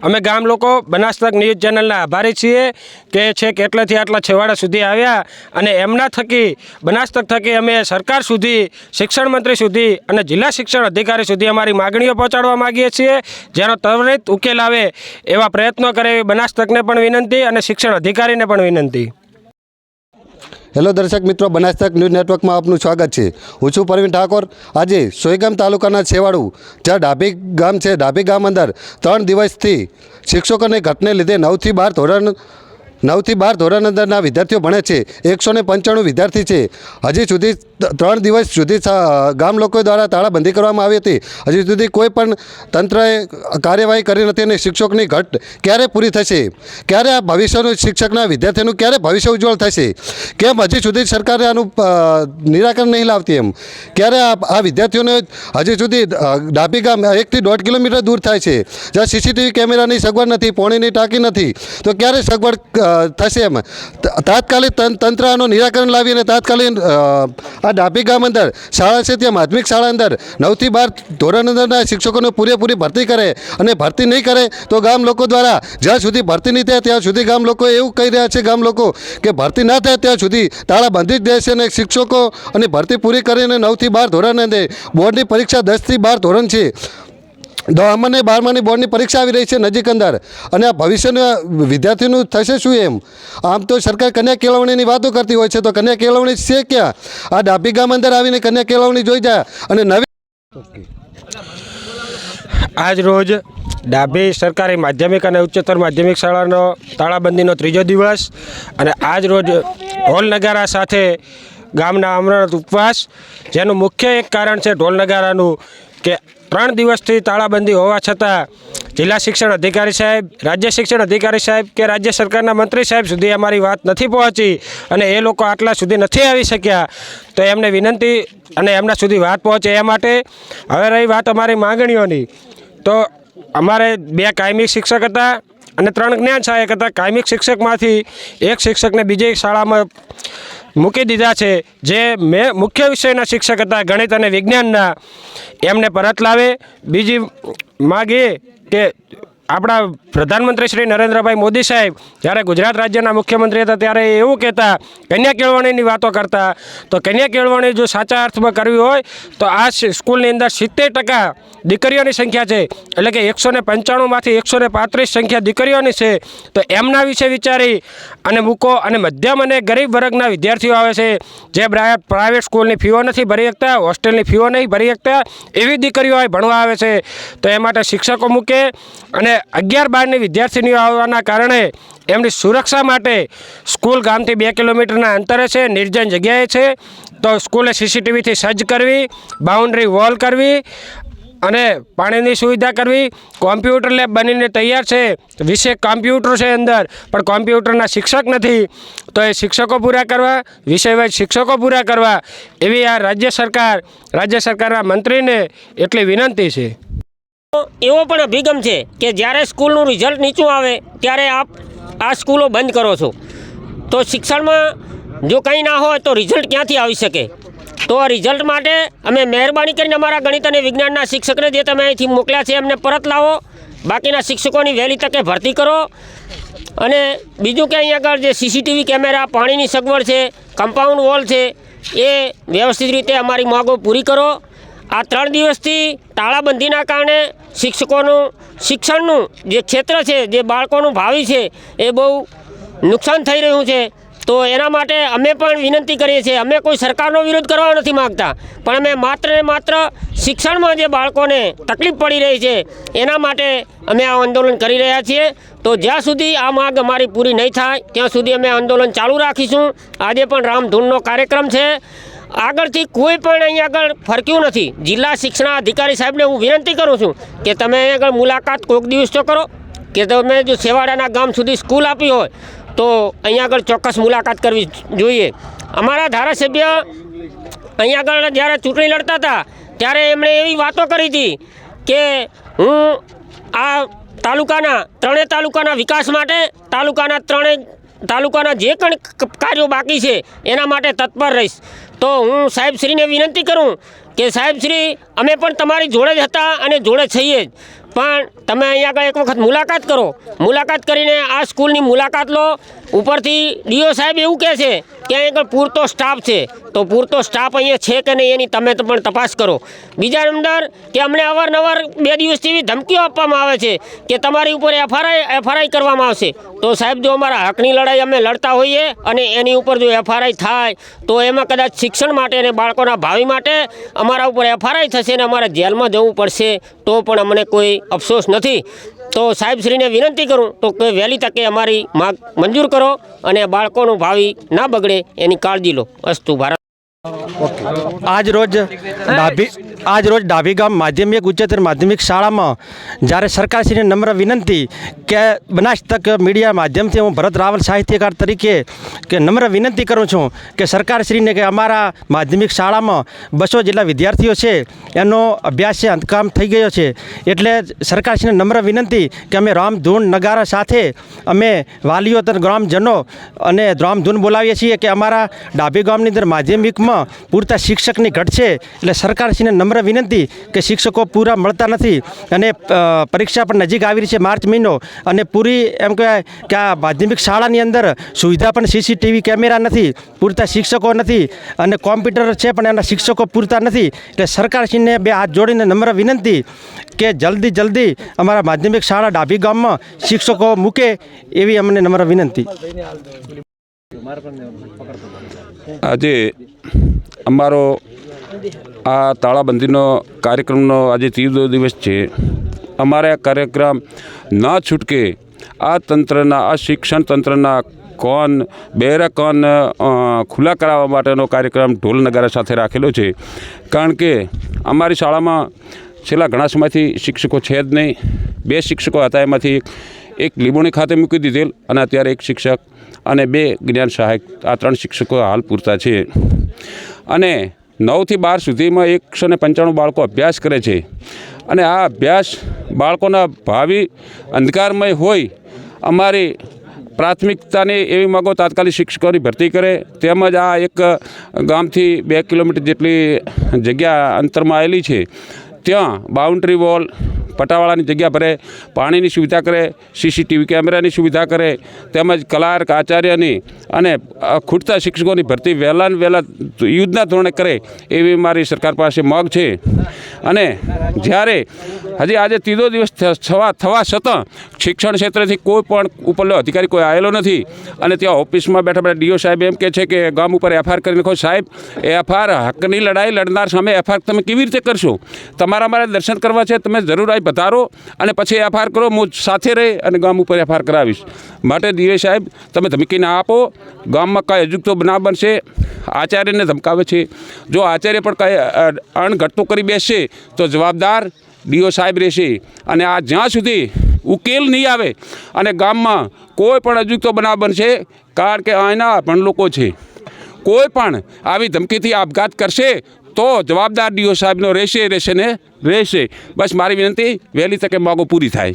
અમે ગામ લોકો બનાસતક ન્યૂઝ ચેનલના આભારી છીએ કે છેક એટલેથી આટલા છેવાડા સુધી આવ્યા અને એમના થકી બનાસતક થકી અમે સરકાર સુધી, શિક્ષણ મંત્રી સુધી અને જિલ્લા શિક્ષણ અધિકારી સુધી અમારી માગણીઓ પહોંચાડવા માગીએ છીએ, જેનો ત્વરિત ઉકેલ આવે એવા પ્રયત્નો કરે એવી બનાસતકને પણ વિનંતી અને શિક્ષણ અધિકારીને પણ વિનંતી। હેલો દર્શક મિત્રો, બનાસતક ન્યૂઝ નેટવર્કમાં આપનું સ્વાગત છે। હું છું પરવીન ઠાકોર। આજે સોયગામ તાલુકાના છેવાડું જ્યાં ડાભી ગામ છે, ડાભી ગામ અંદર 3 દિવસથી શિક્ષકોને ઘટને લીધે 9 થી 12 ધોરણ અંદરના વિદ્યાર્થીઓ ભણે છે। 195 વિદ્યાર્થી છે। હજી સુધી 3 દિવસ સુધી ગામ લોકો દ્વારા તાળાબંધી કરવામાં આવી હતી। હજી સુધી કોઈ પણ તંત્રએ કાર્યવાહી કરી નથી અને શિક્ષકોની ઘટ ક્યારે પૂરી થશે, ક્યારે આ ભવિષ્યનું શિક્ષકના વિદ્યાર્થીનું ક્યારે ભવિષ્ય ઉજ્જવળ થશે, કેમ હજી સુધી સરકારે આનું નિરાકરણ નહીં લાવતી, એમ ક્યારે આ વિદ્યાર્થીઓને હજી સુધી ડાભી ગામ 1 થી 1.5 કિલોમીટર દૂર થાય છે, જ્યાં સીસીટીવી કેમેરાની સગવડ નથી, પાણીની ટાંકી નથી, તો ક્યારે સગવડ થશે? એમ તાત્કાલિક તંત્ર આનું નિરાકરણ લાવી અને તાત્કાલિક આ ડાભી ગામ અંદર શાળા છે, ત્યાં માધ્યમિક શાળા અંદર 9 થી 12 ધોરણ અંદરના શિક્ષકોને પૂરેપૂરી ભરતી કરે, અને ભરતી નહીં કરે તો ગામ લોકો દ્વારા જ્યાં સુધી ભરતી નહીં થાય ત્યાં સુધી ગામ લોકો એવું કહી રહ્યા છે ગામ લોકો કે ભરતી ના થાય ત્યાં સુધી તાળાબંધી જ દેશે અને શિક્ષકો અને ભરતી પૂરી કરીને 9 થી 12 ધોરણ અંદર બોર્ડની પરીક્ષા 10 થી 12 ધોરણ છે, 10મા અને 12માની બોર્ડની પરીક્ષા આવી રહી છે નજીક અંદર, અને આ ભવિષ્યના વિદ્યાર્થીનું થશે શું? એમ આમ તો સરકાર કન્યા કેળવણીની વાતો કરતી હોય છે, તો કન્યા કેળવણી છે ક્યાં? આ ડાભી ગામ અંદર આવીને કન્યા કેળવણી જોઈ જાય અને નવી આજ રોજ ડાભી સરકારી માધ્યમિક અને ઉચ્ચતર માધ્યમિક શાળાનો તાળાબંધીનો 3જો દિવસ, અને આજ રોજ ઢોલ નગારા સાથે ગામના અમરનાથ ઉપવાસ, જેનું મુખ્ય એક કારણ છે ઢોલ નગારાનું કે 3 દિવસથી તાળાબંધી હોવા છતાં જિલ્લા શિક્ષણ અધિકારી સાહેબ, રાજ્ય શિક્ષણ અધિકારી સાહેબ કે રાજ્ય સરકારના મંત્રી સાહેબ સુધી અમારી વાત નથી પહોંચી અને એ લોકો આટલા સુધી નથી આવી શક્યા, તો એમને વિનંતી અને એમના સુધી વાત પહોંચે એ માટે હવે રહી વાત અમારી માંગણીઓની, તો અમારે 2 કાયમી શિક્ષક હતા અને 3 જ્ઞાન સહાયક હતા। કાયમી શિક્ષકમાંથી એક શિક્ષકને બીજી શાળામાં મૂકી દીધા છે, જે મુખ્ય વિષયના શિક્ષક હતા ગણિત અને વિજ્ઞાનના, એમને પરત લાવે। બીજી માગ એ કે આપણા પ્રધાનમંત્રી શ્રી નરેન્દ્રભાઈ મોદી સાહેબ જ્યારે ગુજરાત રાજ્યના મુખ્યમંત્રી હતા ત્યારે એવું કહેતા, કન્યા કેળવણીની વાતો કરતા, તો કન્યા કેળવણી જો સાચા અર્થમાં કરવી હોય તો આ સ્કૂલની અંદર 70% દીકરીઓની સંખ્યા છે, એટલે કે 195માંથી 135 સંખ્યા દીકરીઓની છે, તો એમના વિશે વિચારી અને મૂકો। અને મધ્યમ અને ગરીબ વર્ગના વિદ્યાર્થીઓ આવે છે જે પ્રાઇવેટ સ્કૂલની ફીઓ નથી ભરી શકતા, હોસ્ટેલની ફીઓ નહીં ભરી શકતા, એવી દીકરીઓ અહીં ભણવા આવે છે, તો એ માટે શિક્ષકો મૂકે અને 11-12ની વિદ્યાર્થીનીઓ આવવાના કારણે એમની સુરક્ષા માટે સ્કૂલ ગામથી 2 કિલોમીટરના અંતરે છે, નિર્જન જગ્યાએ છે, તો સ્કૂલે સીસીટીવીથી સજ્જ કરવી, બાઉન્ડ્રી વોલ કરવી અને પાણીની સુવિધા કરવી। કોમ્પ્યુટર લેબ બનીને તૈયાર છે, 20 કોમ્પ્યુટર છે અંદર, પણ કોમ્પ્યુટરના શિક્ષક નથી, તો એ શિક્ષકો પૂરા કરવા, વિષયવાઇઝ શિક્ષકો પૂરા કરવા એવી આ રાજ્ય સરકારના મંત્રીને એટલી વિનંતી છે। એવો પણ અભિગમ છે કે જ્યારે સ્કૂલનું રિઝલ્ટ નીચું આવે ત્યારે આપ આ સ્કૂલો બંધ કરો છો, તો શિક્ષણમાં જો કંઈ ના હોય તો રિઝલ્ટ ક્યાંથી આવી શકે? તો આ રિઝલ્ટ માટે અમે મહેરબાની કરીને અમારા ગણિત અને વિજ્ઞાનના શિક્ષકને જે તમે અહીંથી મોકલ્યા છે એમને પરત લાવો, બાકીના શિક્ષકોની વહેલી તકે ભરતી કરો, અને બીજું કે અહીં આગળ જે સીસીટીવી કેમેરા, પાણીની સગવડ છે, કમ્પાઉન્ડ વોલ છે, એ વ્યવસ્થિત રીતે અમારી માગો પૂરી કરો। આ 3 દિવસથી તાળાબંધીના કારણે શિક્ષકોનું શિક્ષણનું જે ક્ષેત્ર છે, જે બાળકોનું ભાવિ છે, એ બહુ નુકસાન થઈ રહ્યું છે, તો એના માટે અમે પણ વિનંતી કરીએ છીએ। અમે કોઈ સરકારનો વિરોધ કરવા નથી માગતા, પણ અમે માત્ર ને માત્ર શિક્ષણમાં જે બાળકોને તકલીફ પડી રહી છે એના માટે અમે આ આંદોલન કરી રહ્યા છીએ। તો જ્યાં સુધી આ માગ અમારી પૂરી નહીં થાય ત્યાં સુધી અમે આંદોલન ચાલુ રાખીશું। આજે પણ રામધૂનનો કાર્યક્રમ છે, આગળથી કોઈ પણ અહીં આગળ ફરક્યું નથી। જિલ્લા શિક્ષણ અધિકારી સાહેબને હું વિનંતી કરું છું કે તમે અહીં આગળ મુલાકાત કોઈક દિવસ તો કરો, કે તમે જો છેવાડાના ગામ સુધી સ્કૂલ આપી હોય તો અહીં આગળ ચોક્કસ મુલાકાત કરવી જોઈએ। અમારા ધારાસભ્ય અહીં આગળ જ્યારે ચૂંટણી લડતા હતા ત્યારે એમણે એવી વાતો કરી હતી કે હું આ તાલુકાના વિકાસ માટે તાલુકાના જે પણ કાર્યો બાકી છે એના માટે તત્પર રહીશ। તો હું સાહેબશ્રીને વિનંતી કરું કે સાહેબશ્રી અમે પણ તમારી જોડે જ હતા અને જોડે છીએ જ, પણ તમે અહીંયા આગળ એક વખત મુલાકાત કરો, મુલાકાત કરીને આ સ્કૂલની મુલાકાત લો. ઉપરથી ડીઓ સાહેબ એવું કહે છે કે અહીં આગળ પૂરતો સ્ટાફ છે, તો પૂરતો સ્ટાફ અહીંયા છે કે નહીં એની તમે તો પણ તપાસ કરો. બીજા નંબર કે અમને અવારનવાર 2 દિવસથી એવી ધમકીઓ આપવામાં આવે છે કે તમારી ઉપર એફઆરઆઈ કરવામાં આવશે. તો સાહેબ જો અમારા હકની લડાઈ અમે લડતા હોઈએ અને એની ઉપર જો એફઆરઆઈ થાય તો એમાં કદાચ શિક્ષણ માટે અને બાળકોના ભાવિ માટે અમારા ઉપર એફઆરઆઈ થશે અને અમારે જેલમાં જવું પડશે તો પણ અમને કોઈ અફસોસ નથી. તો સાહેબશ્રીને વિનંતી કરું તો કે વહેલી તકે અમારી માંગ મંજૂર કરો અને બાળકોનું ભાવિ ના બગડે એની કાળજી લો. અસ્તુ ભારત. આજ રોજ ડાભી ગામ માધ્યમિક ઉચ્ચતર માધ્યમિક શાળામાં જ્યારે સરકારશ્રીને નમ્ર વિનંતી કે બનાસ તક મીડિયા માધ્યમથી હું ભરત રાવલ સાહિત્યકાર તરીકે કે નમ્ર વિનંતી કરું છું કે સરકારશ્રીને કે અમારા માધ્યમિક શાળામાં 200 જેટલા વિદ્યાર્થીઓ છે એનો અભ્યાસ છે અંતકામ થઈ ગયો છે, એટલે સરકારશ્રીને નમ્ર વિનંતી કે અમે રામધૂન નગારા સાથે અમે વાલીઓ તથા ગ્રામજનો અને રામધૂન બોલાવીએ છીએ કે અમારા ડાભી ગામની અંદર માધ્યમિકમાં પૂરતા શિક્ષકની ઘટ છે. એટલે સરકારશ્રીને નમ્ર વિનંતી કે શિક્ષકો પૂરા મળતા નથી અને પરીક્ષા પણ નજીક આવી રહી છે, માર્ચ મહિનો, અને પૂરી એમ કહેવાય કે આ માધ્યમિક શાળાની અંદર સુવિધા પણ સીસીટીવી કેમેરા નથી, પૂરતા શિક્ષકો નથી અને કોમ્પ્યુટર છે પણ એના શિક્ષકો પૂરતા નથી. એટલે સરકારશ્રીને 2 હાથ જોડીને નમ્ર વિનંતી કે જલ્દી અમારા માધ્યમિક શાળા ડાભી ગામમાં શિક્ષકો મૂકે એવી અમને નમ્ર વિનંતી. આજે અમારો આ તાળાબંધીનો કાર્યક્રમનો આજે 3 દિવસ છે. અમારે આ કાર્યક્રમ ન છૂટકે આ તંત્રના, આ શિક્ષણ તંત્રના કોન ખુલ્લા કરાવવા માટેનો કાર્યક્રમ ઢોલ નગારા સાથે રાખેલો છે. કારણ કે અમારી શાળામાં છેલ્લા ઘણા સમયથી શિક્ષકો છે જ નહીં. 2 શિક્ષકો હતા, એમાંથી એક લીંબોણી ખાતે મૂકી દીધેલ અને અત્યારે 1 શિક્ષક અને 2 જ્ઞાન સહાયક, આ 3 શિક્ષકો હાલ પૂરતા છે. અને 9 થી 12 સુધીમાં 195 બાળકો અભ્યાસ કરે છે અને આ અભ્યાસ બાળકોના ભાવિ અંધકારમય હોય. અમારી પ્રાથમિકતાની એવી માગો તાત્કાલિક શિક્ષકોની ભરતી કરે, તેમજ આ એક ગામથી 2 કિલોમીટર જેટલી જગ્યા અંતરમાં આવેલી છે ત્યાં બાઉન્ડ્રી વોલ, પટાવાળાની જગ્યા ભરે, પાણીની સુવિધા કરે, સીસીટીવી કેમેરાની સુવિધા કરે, તેમજ ક્લાર્ક, આચાર્યની અને ખૂટતા શિક્ષકોની ભરતી વહેલાને વહેલા યુદ્ધના ધોરણે કરે એવી મારી સરકાર પાસે માગ છે. અને જ્યારે હજી આજે 3 દિવસ થવા છતાં શિક્ષણ ક્ષેત્રેથી કોઈ પણ ઉપરનો અધિકારી કોઈ આવેલો નથી. અને ત્યાં ઓફિસમાં બેઠા ડીઓ સાહેબ એમ કહે છે કે ગામ ઉપર એફઆઈઆર કરી નાખો. સાહેબ, એફઆઈઆર હકની લડાઈ લડનાર સામે એફઆઈઆર તમે કેવી રીતે કરશો? તમારે દર્શન કરવા છે, તમે જરૂર આવી પધારો અને પછી એફઆઈઆર કરો. હું સાથે રહી અને ગામ ઉપર એફઆઈઆર કરાવીશ. માટે ડીઓ સાહેબ, તમે ધમકી ના આપો. ગામમાં કાંઈ અજુગતો બનાવ બનશે. આચાર્યને ધમકાવે છે. જો આચાર્ય પણ કાંઈ અણઘટતું કરી બેસશે તો જવાબદાર ડીઓ સાહેબ રહેશે. અને આ જ્યાં સુધી ઉકેલ નહીં આવે અને ગામમાં કોઈ પણ અજુગતો બનાવ બનશે, કારણ કે અહીંના પણ લોકો છે, કોઈ પણ આવી ધમકીથી આપઘાત કરશે તો જવાબદાર ડીઓ સાહેબનો રહેશે ને રહેશે. બસ મારી વિનંતી, વહેલી તકે માગો પૂરી થાય.